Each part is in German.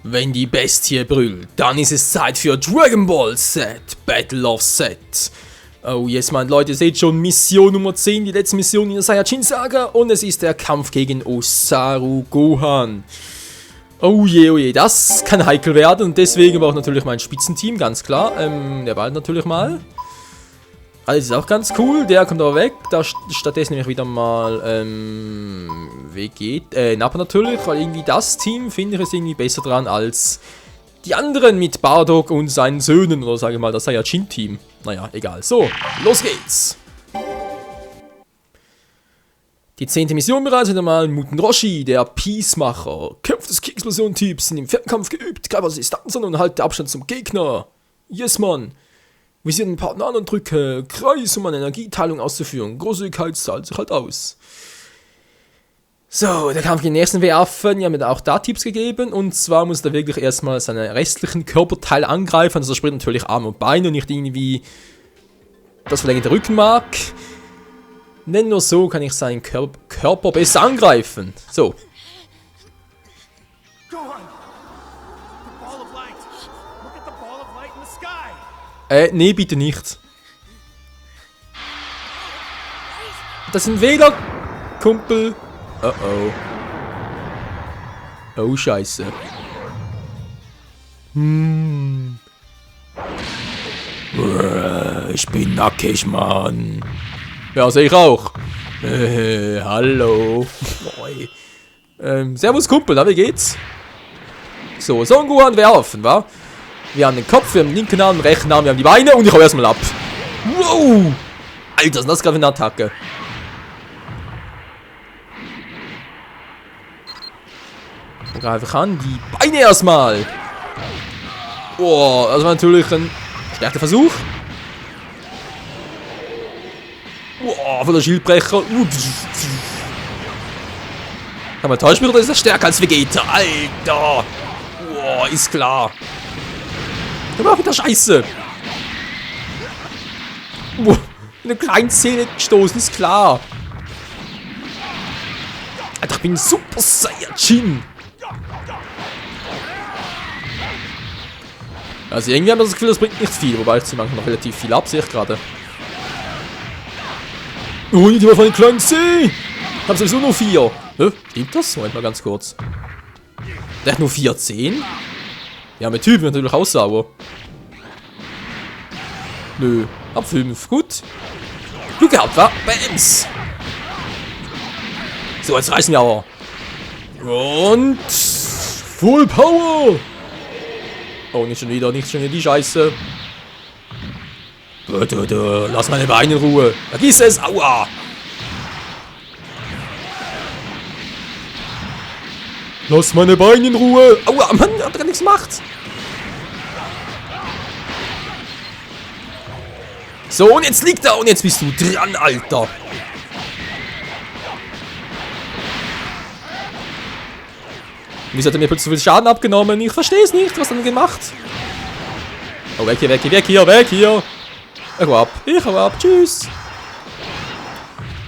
Wenn die Bestie brüllt, dann ist es Zeit für Dragon Ball Z, Battle of Z. Oh yes, Mann, Leute, ihr seht schon, Mission Nummer 10, die letzte Mission in der Saiyajin-Saga. Und es ist der Kampf gegen Osaru Gohan. Oh je, das kann heikel werden. Und deswegen war auch natürlich mein Spitzenteam, ganz klar. Der Wald natürlich mal. Alles ist auch ganz cool, der kommt aber weg. Da stattdessen nämlich wieder mal, Nappa natürlich, weil irgendwie das Team finde ich ist irgendwie besser dran als die anderen mit Bardock und seinen Söhnen, oder sage ich mal, das Saiyajin-Team. Naja, egal. So, los geht's! Die 10. Mission bereits wieder mal. Muten Roshi, der Peacemacher. Kämpfe des Ki-Explosion-Typs sind im Fernkampf geübt, greife aus Distanzen und halte Abstand zum Gegner. Yes, Mann! Visiere den Partner an und drücke Kreis, um eine Energieteilung auszuführen. Großzügigkeit zahlt sich halt aus. So, der Kampf gegen den ersten werfen. Die haben mir da auch da Tipps gegeben. Und zwar muss er wirklich erstmal seine restlichen Körperteile angreifen. Also sprich natürlich Arme und Beine und nicht irgendwie das verlängerte Rückenmark. Denn nur so kann ich seinen Körper besser angreifen. So. Nee, bitte nicht. Das ist ein Wähler, Kumpel. Oh. Oh, scheiße. Ich bin nackig, Mann. Ja, sehe ich auch. Hallo. Servus, Kumpel, na, wie geht's? So, Son Gohan werfen, wa? Wir haben den Kopf, wir haben den linken Arm, den rechten Arm, wir haben die Beine und ich hau erstmal ab. Wow! Alter, ist das gerade eine Attacke? Ich greife einfach an, die Beine erstmal. Boah, das war natürlich ein starker Versuch. Boah, von der Schildbrecher. Kann man täuschen, oder ist er stärker als Vegeta? Alter! Boah, ist klar. Der war wieder scheiße. Boah, in eine kleine Zähne gestoßen, ist klar. Alter, ich bin Super Saiyajin. Also irgendwie haben wir das Gefühl, das bringt nicht viel, wobei ich sie manchmal noch relativ viel ab, sehe ich gerade. Oh, nicht immer von den kleinen C! Ich hab sowieso nur 4. Stimmt das? Moment mal ganz kurz. Der hat nur 4 10? Ja, mit Typen natürlich auch sauer. Nö, ab 5, gut. Glück gehabt, wa? Bams! So, jetzt reißen wir aber. Und Full Power! Oh, nicht schon wieder die Scheiße. Bitte, lass meine Beine in Ruhe. Vergiss es, aua! Lass meine Beine in Ruhe! Aua, Mann, hab gar nichts gemacht! So, und jetzt liegt er und jetzt bist du dran, Alter! Wieso hat er mir plötzlich so viel Schaden abgenommen? Ich verstehe es nicht, was hat er gemacht? Oh, weg hier! Ich hau ab, tschüss!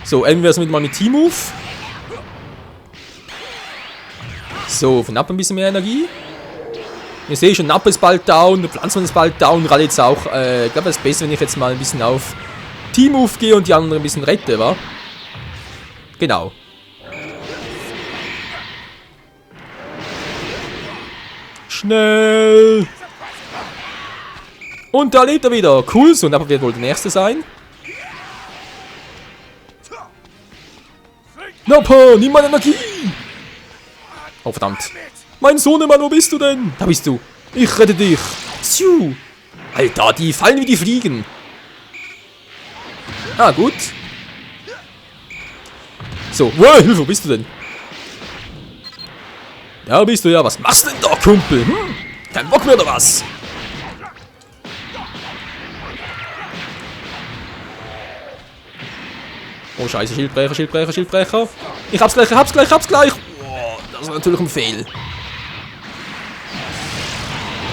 So, enden wir es mit meinem Team-Move. So, von Nappa ein bisschen mehr Energie. Ihr seht schon, Nappa ist bald down, der Pflanzmann ist bald down, Rally jetzt auch. Ich glaube, es ist besser, wenn ich jetzt mal ein bisschen auf Team-Move gehe und die anderen ein bisschen rette, wa? Genau. Schnell! Und da lebt er wieder. Cool, so Nappa wird wohl der Nächste sein. Nappa, nimm meine Energie! Oh, verdammt. Mein Sohnemann, wo bist du denn? Da bist du. Ich rette dich. Psiu. Alter, die fallen wie die Fliegen. Ah, gut. So, wow, Hilfe, wo bist du denn? Ja, bist du ja. Was machst du denn da, Kumpel? Kein Bock mehr oder was? Oh, scheiße, Schildbrecher. Ich hab's gleich. Oh, das war natürlich ein Fehl.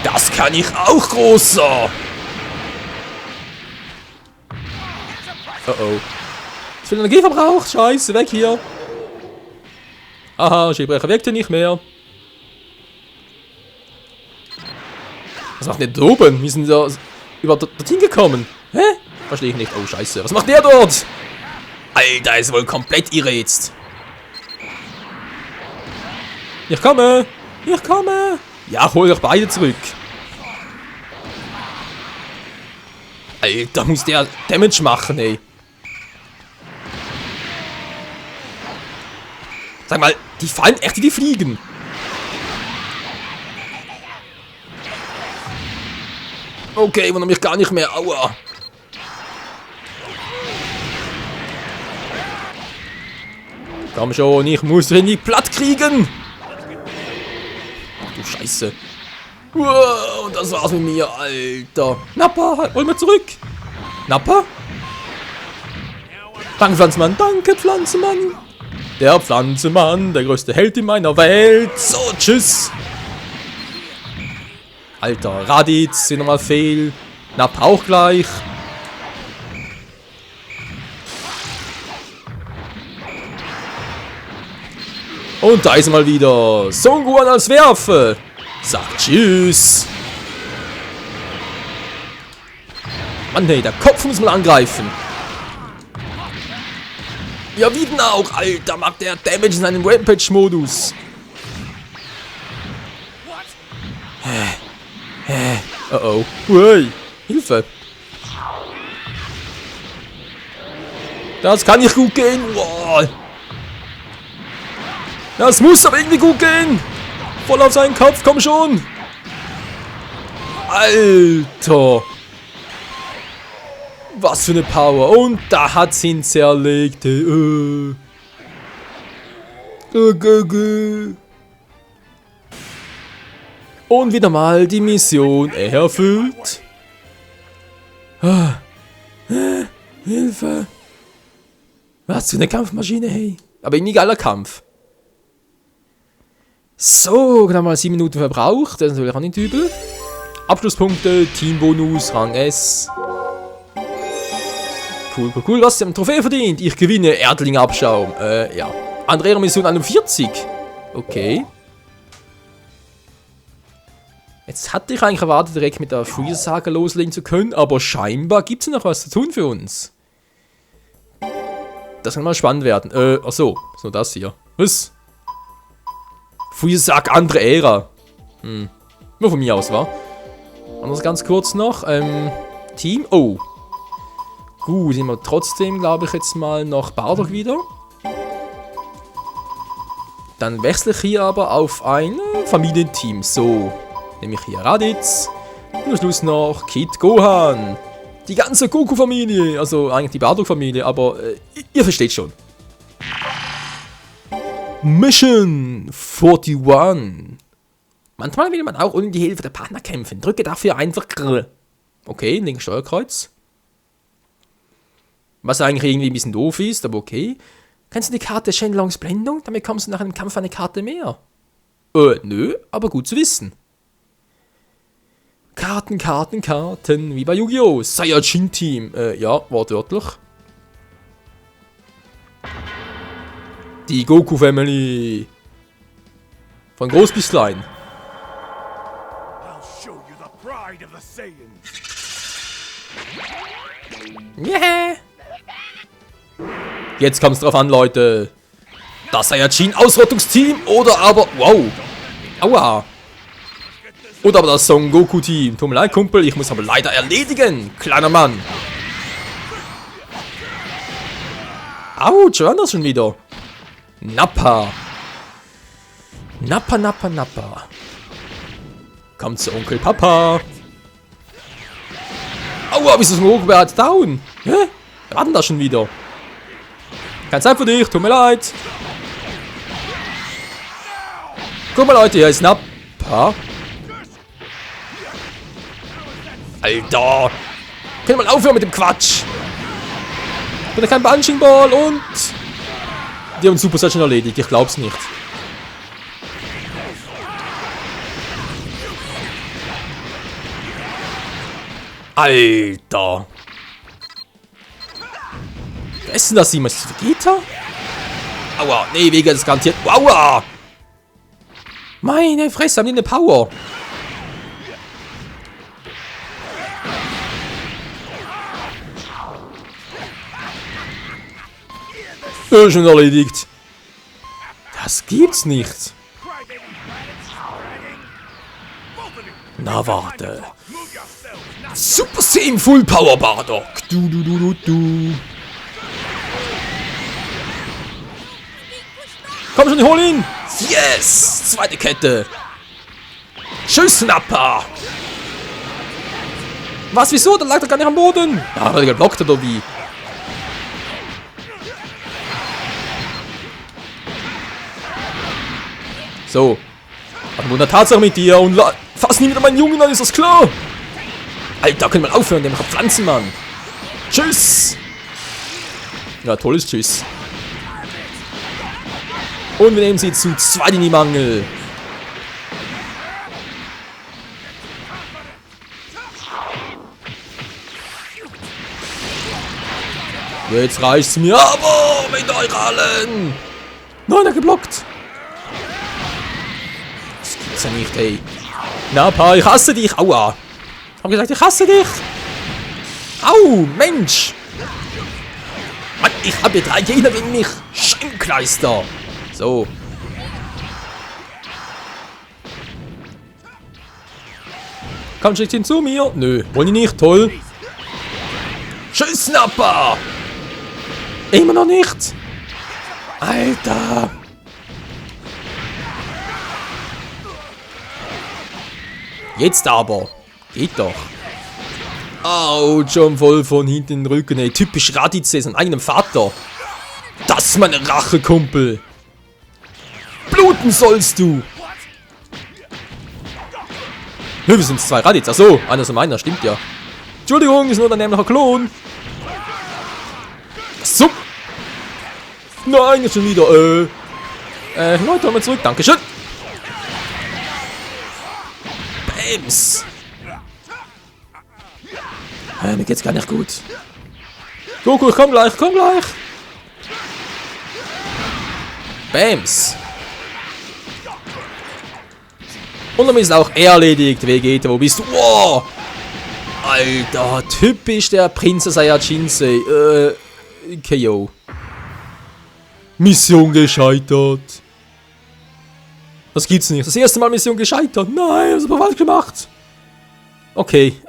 Das kann ich auch, Großer. Oh. Zu viel Energie verbraucht. Scheiße, weg hier. Aha, Schildbrecher wirkt ja nicht mehr. Was macht der da oben? Wir sind da überhaupt dorthin gekommen. Hä? Verstehe ich nicht. Oh, scheiße. Was macht der dort? Alter, ist wohl komplett irre jetzt. Ich komme. Ich komme. Ja, hol doch beide zurück. Alter, muss der Damage machen, ey. Sag mal, die fallen echt, die fliegen. Okay, wundert mich gar nicht mehr. Aua. Komm schon, ich muss den nicht platt kriegen. Ach du Scheiße. Wow, und das war's mit mir, Alter. Nappa, hol mal zurück. Nappa? Danke, Pflanzenmann. Danke, Pflanzenmann. Der Pflanzenmann, der größte Held in meiner Welt. So, tschüss. Alter, Raditz, sind nochmal fehl. Nappa auch gleich. Und da ist er mal wieder. Son Gohan als Werfe. Sagt tschüss. Mann, hey, der Kopf muss man angreifen. Ja, wie denn auch, Alter, macht der Damage in seinem Rampage-Modus. Oh oh. Ui, Hilfe. Das kann nicht gut gehen. Wow. Das muss aber irgendwie gut gehen. Voll auf seinen Kopf, komm schon. Alter. Was für eine Power. Und da hat's ihn zerlegt. Und wieder mal die Mission erfüllt. Hilfe. Was für eine Kampfmaschine, hey. Aber ein geiler Kampf. So, genau mal 7 Minuten verbraucht. Das ist natürlich auch nicht übel. Abschlusspunkte, Teambonus, Rang S. Cool, cool, cool. Was? Sie haben eine Trophäe verdient. Ich gewinne Erdling-Abschaum. Ja. Andere Mission 41. Okay. Jetzt hatte ich eigentlich erwartet, direkt mit der Freezer-Saga loslegen zu können, aber scheinbar gibt es noch was zu tun für uns. Das kann mal spannend werden. Achso, ist nur das hier. Was? Freezer-Saga, andere Ära. Nur von mir aus, wa? Anders ganz kurz noch. Team. Oh. Gut, sind wir trotzdem, glaube ich, jetzt mal nach Bardock wieder. Dann wechsle ich hier aber auf ein Familienteam. So. Nämlich hier Raditz. Und am Schluss noch Kid Gohan. Die ganze Goku-Familie. Also eigentlich die Bardock-Familie, aber ihr versteht schon. Mission 41. Manchmal will man auch ohne die Hilfe der Partner kämpfen. Drücke dafür einfach R. Okay, links Steuerkreuz. Was eigentlich irgendwie ein bisschen doof ist, aber okay. Kennst du die Karte Shenlongs Blendung? Damit bekommst du nach einem Kampf eine Karte mehr. Nö, aber gut zu wissen. Karten, Karten, Karten, wie bei Yu-Gi-Oh! Saiyajin-Team. Ja, wortwörtlich. Die Goku-Family. Von groß bis klein. Yeah. Jetzt kommt's drauf an, Leute. Das Saiyajin-Ausrottungsteam oder aber... Wow. Aua. Oder aber das Son Goku-Team. Tut mir leid, Kumpel, ich muss aber leider erledigen, kleiner Mann. Autsch, war das schon wieder? Nappa. Nappa, Nappa, Nappa. Kommt zu Onkel Papa. Aua, wieso ist das Goku bereits down? Hä? Wer war denn das schon wieder? Keine Zeit für dich, tut mir leid. Guck mal, Leute, hier ist Nappa. Alter! Können wir mal aufhören mit dem Quatsch? Bitte kein Punching Ball und... Die haben Super Saiyan erledigt, ich glaub's nicht. Alter! Wer ist denn das jemand? Ist das Vegeta? Aua, nee, Vega ist garantiert... Aua! Meine Fresse, haben die eine Power? Schon erledigt. Das gibt's nicht. Na warte. Super Saiyan Full Power Bardock. Du. Komm schon, hol ihn. Yes. Zweite Kette. Tschüss, Nappa. Was, wieso? Dann lag er gar nicht am Boden. Ja, weil er geblockt hat, oder wie? So. Hat eine Tatsache mit dir und fass nie wieder meinen Jungen an, ist das klar? Alter, können wir aufhören, der macht Pflanzenmann. Tschüss. Ja, tolles Tschüss. Und wir nehmen sie zu zweit in die Mangel. Jetzt reicht's mir, aber mit euch allen. Nein, er hat geblockt. Das gibt's ja nicht, ey. Nappa, ich hasse dich. Aua. Ich hab gesagt, ich hasse dich. Au, Mensch. Mann, ich habe hier 3 Gegner gegen mich. Scheinkleister. So. Komm, schickt ihn zu mir. Nö, wollen die nicht. Toll. Tschüss, Nappa. Immer noch nicht. Alter. Jetzt aber. Geht doch. Au, schon voll von hinten in den Rücken. Ey, typisch Raditz, sein eigenem Vater. Das ist meine Rache, Kumpel. Bluten sollst du. Nö, wir sind 2 Raditz. Achso, einer ist meiner, stimmt ja. Entschuldigung, ist nur der nämliche Klon. So. Nein, jetzt schon wieder. Leute, kommen wir zurück. Dankeschön. Bams. Mir geht's gar nicht gut. Goku, ich komm gleich, Bams. Und dann ist auch erledigt. Vegeta, wo bist du? Wow. Alter, typisch der Prinzess Saiyajin-Sei. KO. Mission gescheitert. Das gibt's nicht. Das erste Mal Mission gescheitert. Nein, das ist aber falsch gemacht. Okay,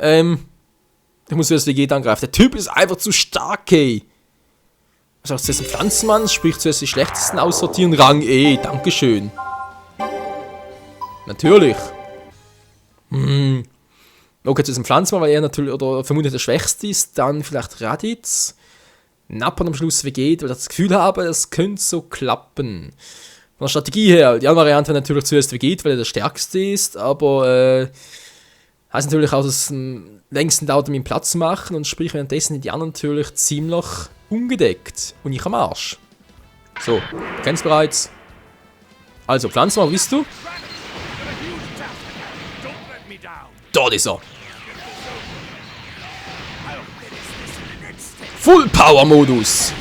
ich muss zuerst Vegeta angreifen. Der Typ ist einfach zu stark, ey. Also zuerst ein Pflanzenmann, sprich zuerst die schlechtesten aussortieren. Rang E, dankeschön. Natürlich. Okay, zuerst ein Pflanzenmann, weil er natürlich, oder vermutlich der Schwächste ist. Dann vielleicht Raditz. Nappa am Schluss Vegeta, weil ich das Gefühl habe, es könnte so klappen. Von der Strategie her, die andere Variante wäre natürlich zuerst Vegeta, weil er der Stärkste ist, aber heißt natürlich auch, dass es am längsten dauert, um ihn Platz zu machen und sprich währenddessen sind die anderen natürlich ziemlich ungedeckt und ich am Arsch. So, du kennst bereits. Also, Pflanzenmann, wo bist du? Dort ist er. Full Power Modus.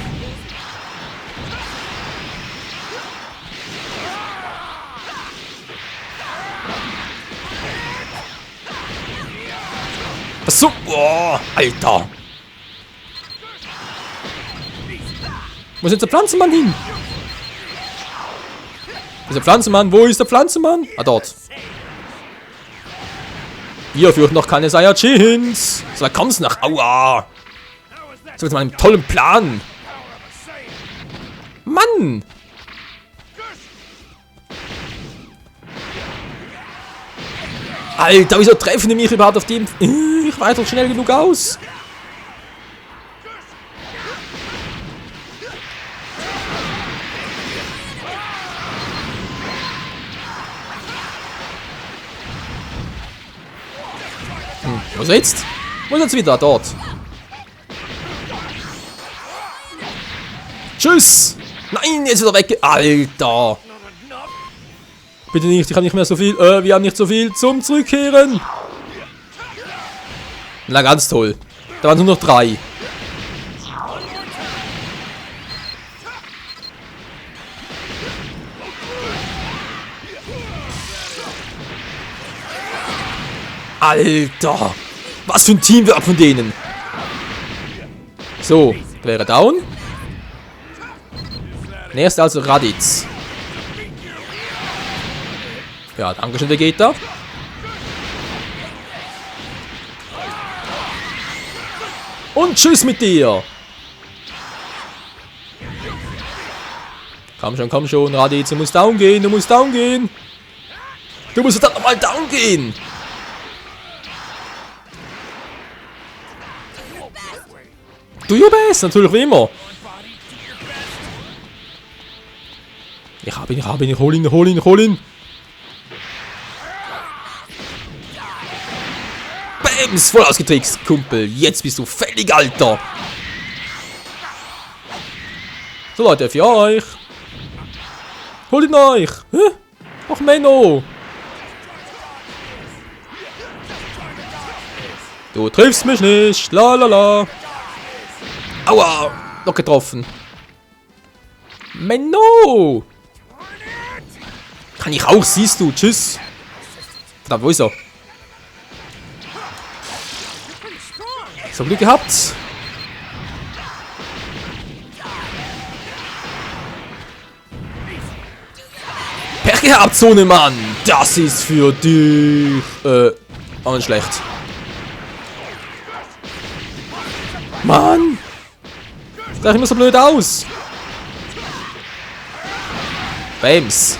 So, oh, Alter. Wo ist jetzt der Pflanzenmann hin? Ist der Pflanzenmann? Wo ist der Pflanzenmann? Ah, dort. Ihr führt noch keine Saiyajins. So, da kommst du nach. Aua. So, mit meinem tollen Plan. Mann. Alter, wieso treffen die mich überhaupt auf dem... Ich war doch schnell genug aus. Was jetzt? Wo ist jetzt wieder? Dort. Tschüss. Nein, jetzt ist er weg. Alter. Bitte nicht, ich habe nicht mehr so viel. Wir haben nicht so viel zum Zurückkehren. Na, ganz toll. Da waren nur noch 3. Alter. Was für ein Teamwork von denen. So, wäre down. Nächst also Raditz. Ja, danke schön, Vegeta. Und tschüss mit dir. Komm schon, Raditz, du musst down gehen, du musst verdammt nochmal down gehen. Do your best, natürlich wie immer. Ich hab ihn, hol ihn. Bams, voll ausgetrickst, Kumpel. Jetzt bist du fällig, Alter. So Leute, für euch. Holt ihn euch. Hä? Ach, Menno. Du triffst mich nicht. La. Aua. Noch getroffen. Menno. Kann ich auch, siehst du. Tschüss. Verdammt, wo ist er? So Glück gehabt. Pech gehabt, Sohnemann. Das ist für dich. Auch nicht schlecht. Mann. Das sieht immer so blöd aus. Bams.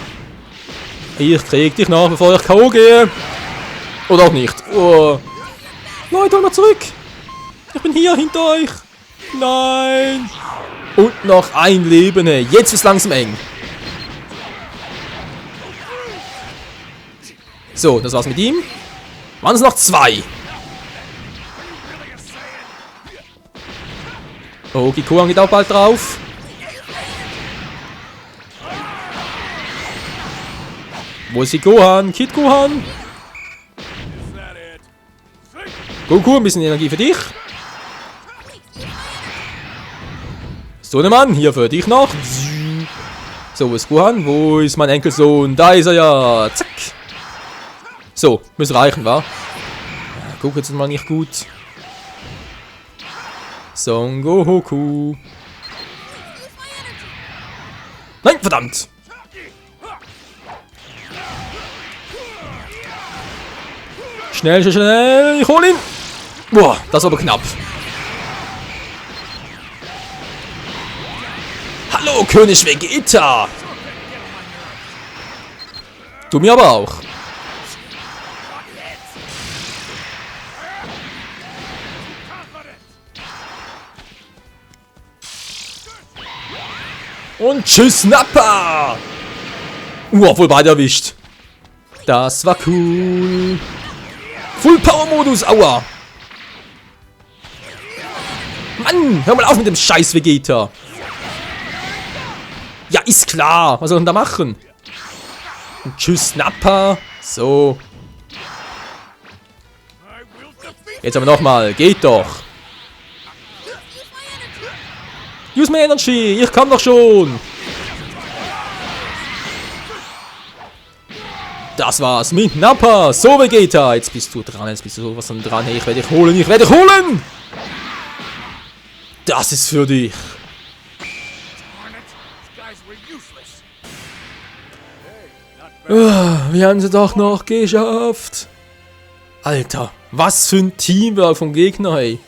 Ich krieg dich nach, bevor ich K.O. gehe. Oder auch nicht. Oh. Leute, hol mal zurück. Ich bin hier hinter euch. Nein. Und noch ein Leben. Jetzt wird's langsam eng. So, das war's mit ihm. Waren es noch 2. Oh, Gohan geht auch bald drauf. Wo ist die Gohan? Kid Gohan? Goku, ein bisschen Energie für dich. Sohnemann, hier für dich noch. So, wo ist Gohan? Wo ist mein Enkelsohn? Da ist er ja. Zack. So, müsste reichen, wa? Guck jetzt mal nicht gut. Son Goku. Nein, verdammt. Schnell. Ich hol ihn. Boah, das war aber knapp. Hallo, König Vegeta. Du mir aber auch. Und tschüss, Nappa! Wohl beide erwischt. Das war cool. Full Power Modus, aua! Mann, hör mal auf mit dem Scheiß Vegeta. Ja, ist klar. Was soll ich denn da machen? Und tschüss, Nappa. So. Jetzt aber nochmal. Geht doch. Use my energy, ich komm doch schon. Das war's mit Nappa. So, Vegeta. Jetzt bist du dran, jetzt bist du sowas von dran. Hey, ich werde dich holen, Das ist für dich. Wir haben sie doch noch geschafft. Alter, was für ein Teamwork vom Gegner, hey.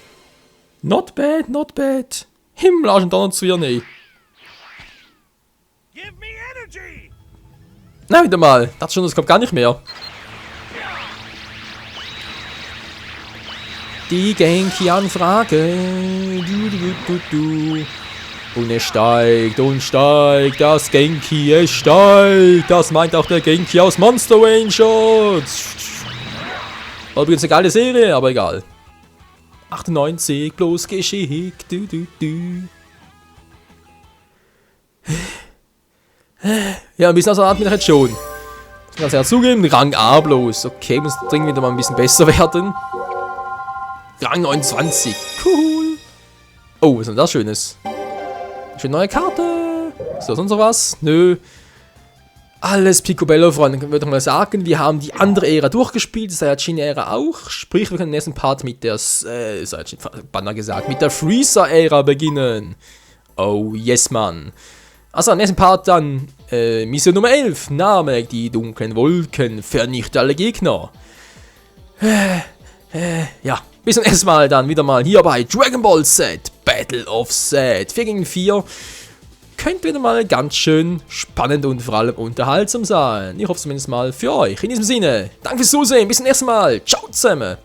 Not bad. Himmel, Arsch und Donner zu ihr, nee. Na, wieder mal. Dachte schon, das kommt gar nicht mehr. Die Genki-Anfrage. Und es steigt. Das Genki, es steigt. Das meint auch der Genki aus Monster Rangers. War übrigens eine geile Serie, aber egal. 98, bloß geschickt. Ja, ein bisschen außer Atem bin ich jetzt schon. Ich kann es ja zugeben, Rang A bloß. Okay, muss dringend wieder mal ein bisschen besser werden. Rang 29. Cool. Oh, was ist denn das Schönes? Schöne neue Karte. Ist da sonst noch was? Nö. Alles Picobello, Freunde, würde ich mal sagen. Wir haben die andere Ära durchgespielt, die Saiyajin-Ära auch. Sprich, wir können den nächsten Part mit der, Saiyajin-Banner gesagt, mit der Freezer-Ära beginnen. Oh, yes, Mann. Also, im nächsten Part dann Mission Nummer 11. Name die dunklen Wolken, vernichte alle Gegner. Ja, bis zum nächsten Mal dann wieder mal hier bei Dragon Ball Z, Battle of Z 4 gegen 4. Könnte wieder mal ganz schön spannend und vor allem unterhaltsam sein. Ich hoffe zumindest mal für euch. In diesem Sinne, danke fürs Zusehen, bis zum nächsten Mal. Ciao zusammen.